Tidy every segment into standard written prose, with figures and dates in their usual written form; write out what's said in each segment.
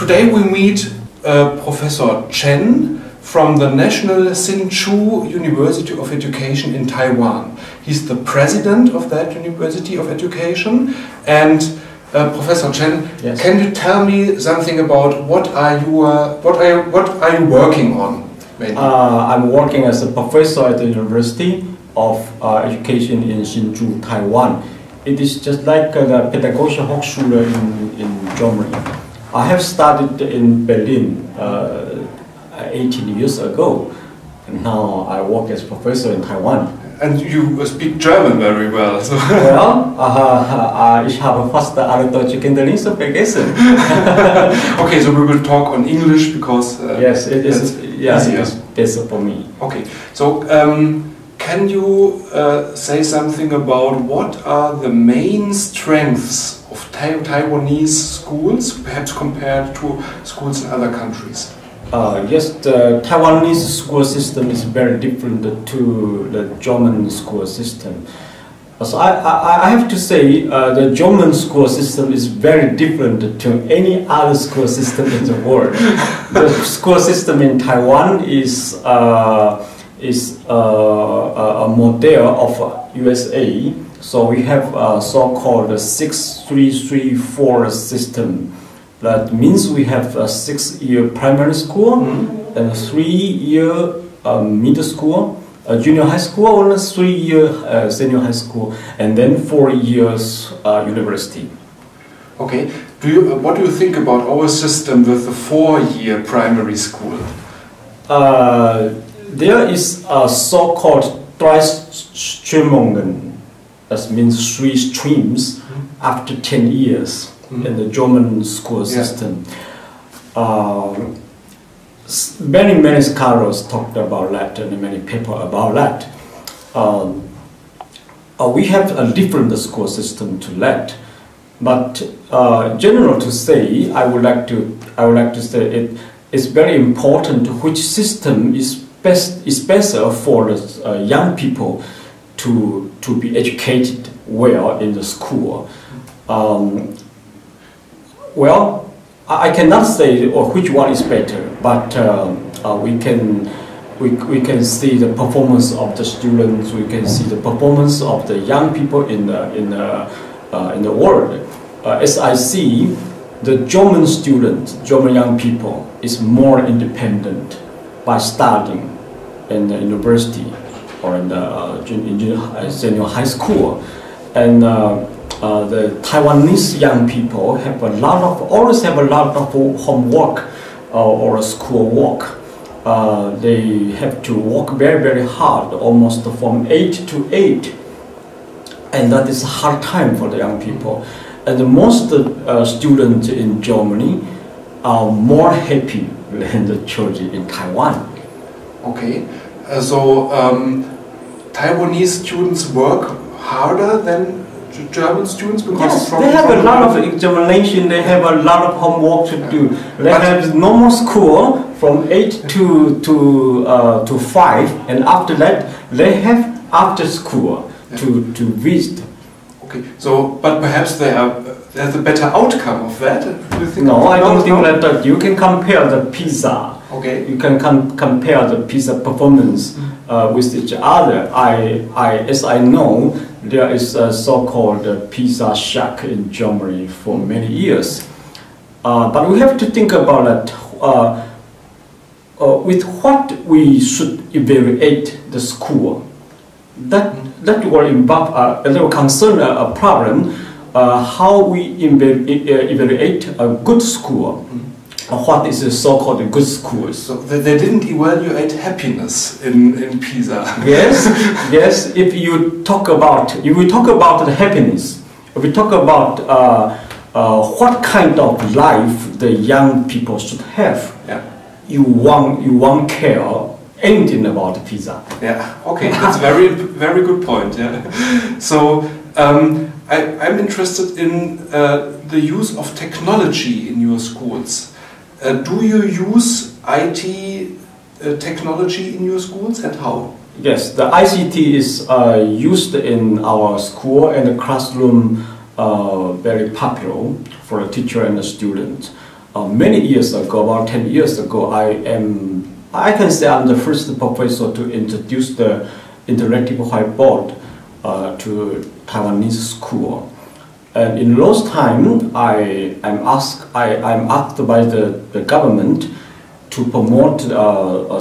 Today we meet Professor Chen from the National Hsinchu University of Education in Taiwan. He's the president of that University of Education. And Professor Chen, yes. Can you tell me something about what are you working on? Maybe? I'm working as a professor at the University of Education in Hsinchu, Taiwan. It is just like the Pädagogische Hochschule in Germany. I have studied in Berlin 18 years ago, and now I work as professor in Taiwan. And you speak German very well. So. Well, ich habe fast alle deutsche Kenntnisse vergessen. Okay, so we will talk on English because yes, it is. Yes, it is better for me. Okay, so can you say something about what are the main strengths of Taiwanese schools, perhaps compared to schools in other countries? Yes, the Taiwanese school system is very different to the German school system. So I have to say the German school system is very different to any other school system in the world. The school system in Taiwan is a model of USA. So we have a so-called 6-3-3-4 system. That means we have a 6-year primary school, and a 3-year middle school, a junior high school, or a 3-year senior high school, and then 4 years university. Okay. What do you think about our system with the 4-year primary school? There is a so-called Dreistströmungen. That means 3 streams after 10 years. In the German school system. Many scholars talked about that and many people about that. We have a different school system to that, but general to say, I would like to say it's very important which system is better for the young people to be educated well in the school. Well, I cannot say which one is better, but we can see the performance of the students. We can see the performance of the young people in the world. As I see, the German students, German young people, is more independent by studying in the university or in the senior high school, and. The Taiwanese young people have always have a lot of homework or school work. They have to work very hard, almost from 8 to 8, and that is a hard time for the young people. And most students in Germany are more happy than the children in Taiwan. Okay, so Taiwanese students work harder than German students because yes, they have a lot of examination, they have a lot of homework to do. They have normal school from 8 to 5, and after that they have after school to visit. Okay, so but perhaps there's a better outcome of that. Do you think? No, I don't think that you can compare the PISA. Okay, you can compare the PISA performance with each other. As I know, there is a so-called PISA shock in Germany for many years. But we have to think about that with what we should evaluate the school. That will involve that will concern a problem how we evaluate a good school. What is the so-called good schools? So they didn't evaluate happiness in PISA. Yes. If we talk about the happiness, if we talk about what kind of life the young people should have, you won't care anything about PISA. Yeah. Okay, that's very good point. Yeah. So I'm interested in the use of technology in your schools. Do you use IT technology in your schools, and how? Yes, the ICT is used in our school and the classroom, very popular for the teacher and the student. many years ago, about 10 years ago, I can say I'm the first professor to introduce the interactive whiteboard to Taiwanese school. And in those time, I'm asked by the government to promote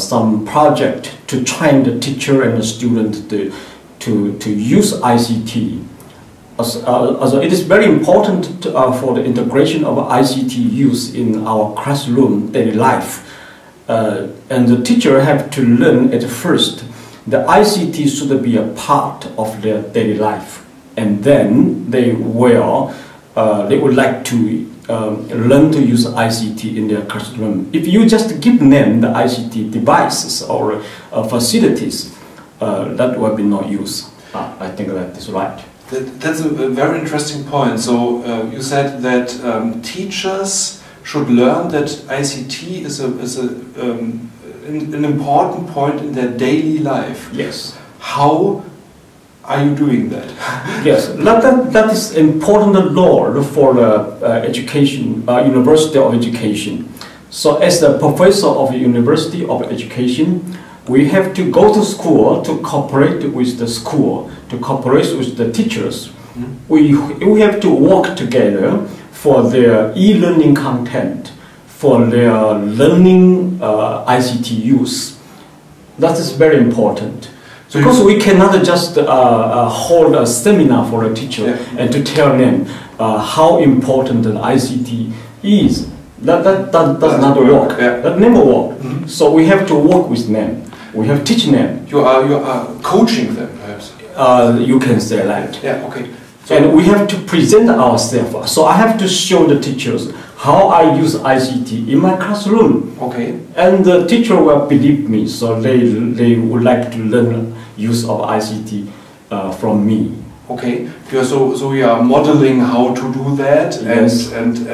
some project to train the teacher and the student to use ICT. Also, it is very important for the integration of ICT use in our classroom daily life. And the teacher have to learn at first the ICT should be a part of their daily life, and then they would like to learn to use ICT in their classroom. If you just give them the ICT devices or facilities, that will be no use. I think that is right. That's a very interesting point. So you said that teachers should learn that ICT is an important point in their daily life. Yes. How are you doing that? Yes, that is important law for the education, University of Education. So as a professor of the University of Education, we have to go to school to cooperate with the school, to cooperate with the teachers. Mm-hmm. We have to work together for their e-learning content, for their learning ICT use. That is very important. So because we cannot just hold a seminar for a teacher and to tell them how important an ICT is. That does not work. Yeah. That never work. Mm-hmm. So we have to work with them. We have to teach them. You are coaching them, perhaps. You can say that. Yeah. Okay. So and we have to present ourselves. So I have to show the teachers how I use ICT in my classroom. Okay. And the teacher will believe me. So they would like to learn use of ICT from me. Okay. So we are modeling how to do that, yes. and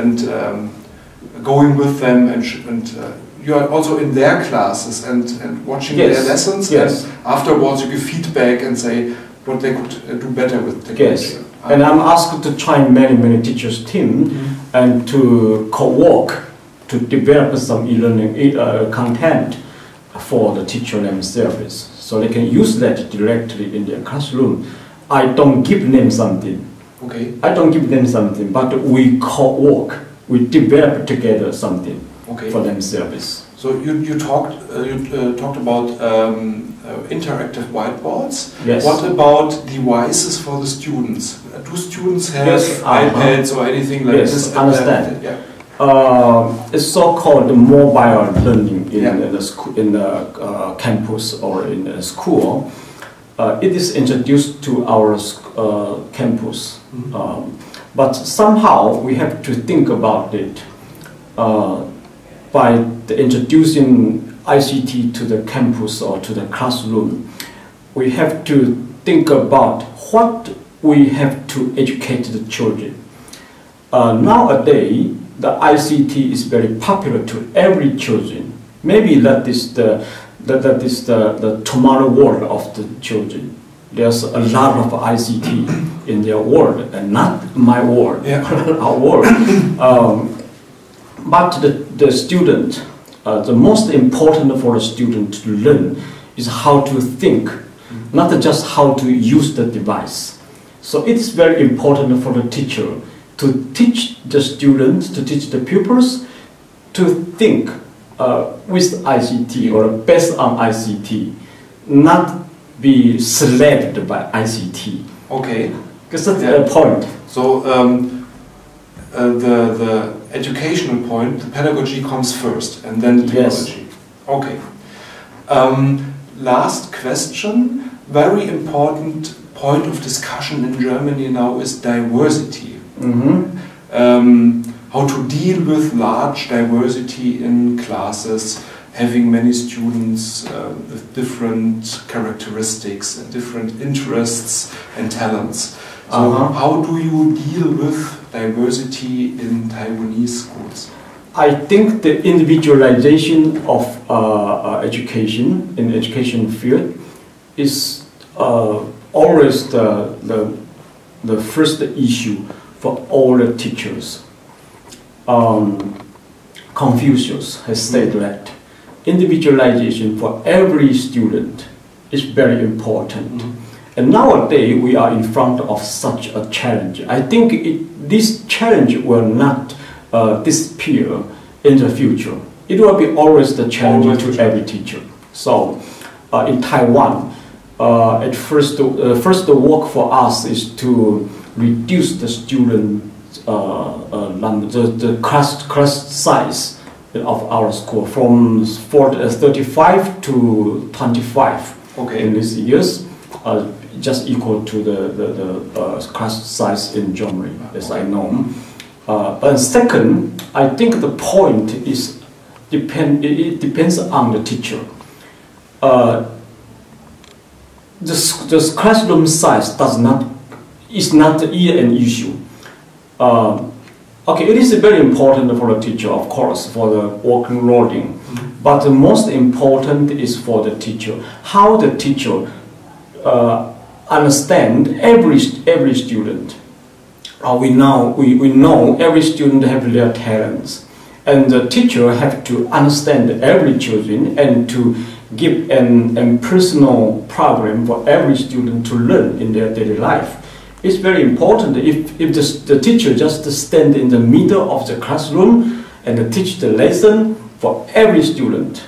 going with them, and you are also in their classes and watching yes. their lessons. Yes. And afterwards you give feedback and say what they could do better with technology. Yes. And I'm asked to train many teachers' team and to co-work to develop some e-learning content for the teacher themselves, so they can use that directly in their classroom. I don't give them something. Okay. I don't give them something, but we co-work. We develop together something for themselves. So you talked about interactive whiteboards. Yes. What about devices for the students? Do students have yes. iPads or anything like yes, this? Understand. Yeah. It's so-called mobile learning in the campus or in the school. It is introduced to our campus, but somehow we have to think about it by introducing ICT to the campus or to the classroom. We have to think about what we have to educate the children. Nowadays, the ICT is very popular to every children. Maybe that is the tomorrow world of the children. There's a lot of ICT in their world, and not my world, our world. But the student, the most important for the student to learn is how to think, not just how to use the device. So it's very important for the teacher to teach the students, to teach the pupils to think with ICT or based on ICT, not be slaved by ICT. Okay. Because that's the point. So the educational point, the pedagogy comes first, and then technology. Yes. Okay. Last question. Very important point of discussion in Germany now is diversity. How to deal with large diversity in classes, having many students with different characteristics and different interests and talents. So how do you deal with diversity in Taiwanese schools? I think the individualization of education in the education field is always the first issue for all the teachers. Confucius has said that individualization for every student is very important. And nowadays we are in front of such a challenge. I think this challenge will not disappear in the future. It will be always the challenge to every teacher. So in Taiwan, at first the work for us is to reduce the student the class size of our school from 35 to 25 in these years, just equal to the class size in Germany, as I know. But second, I think the point is it depends on the teacher. The classroom size is not an issue. Okay, it is very important for the teacher, of course, for the working loading. But the most important is for the teacher. How the teacher understand every student. We know every student have their talents, and the teacher have to understand every children and to give a personal program for every student to learn in their daily life. It's very important. If the teacher just stand in the middle of the classroom and teach the lesson for every student,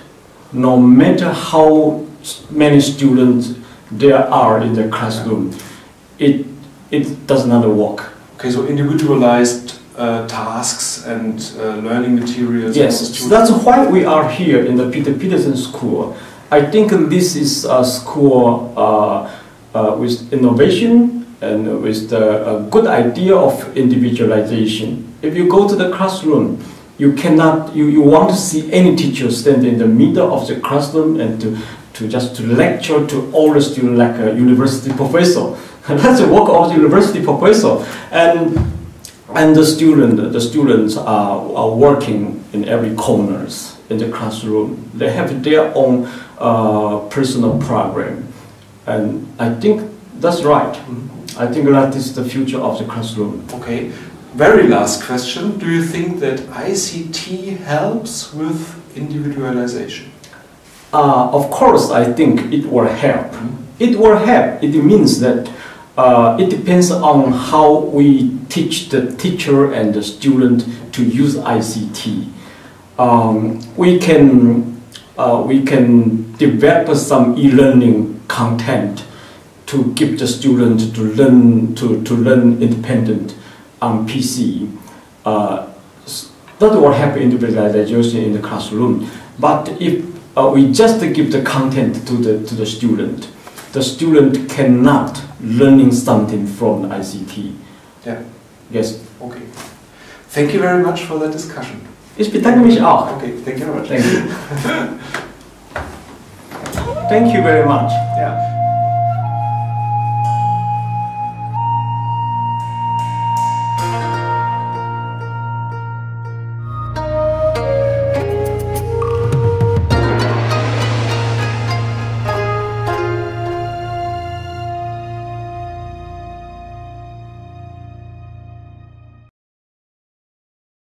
no matter how many students there are in the classroom, it does not work. Okay, so individualized tasks and learning materials. Yes, that's why we are here in the Peter Peterson School. I think this is a school with innovation and with the good idea of individualization. If you go to the classroom, you want to see any teacher stand in the middle of the classroom and to lecture to all the students like a university professor. That's the work of the university professor. And the students are working in every corners in the classroom. They have their own personal program. And I think that's right. I think that is the future of the classroom. Okay. Very last question. Do you think that ICT helps with individualization? Of course, I think it will help. It will help. It means that it depends on how we teach the teacher and the student to use ICT. We can develop some e-learning content to give the student to learn independent on PC. That will help individualization in the classroom. But if we just give the content to the student cannot learning something from the ICT. Yeah. Yes. Okay. Thank you very much for that discussion. Ich bedanke mich auch. Okay, thank you very much. Thank you. Thank you very much.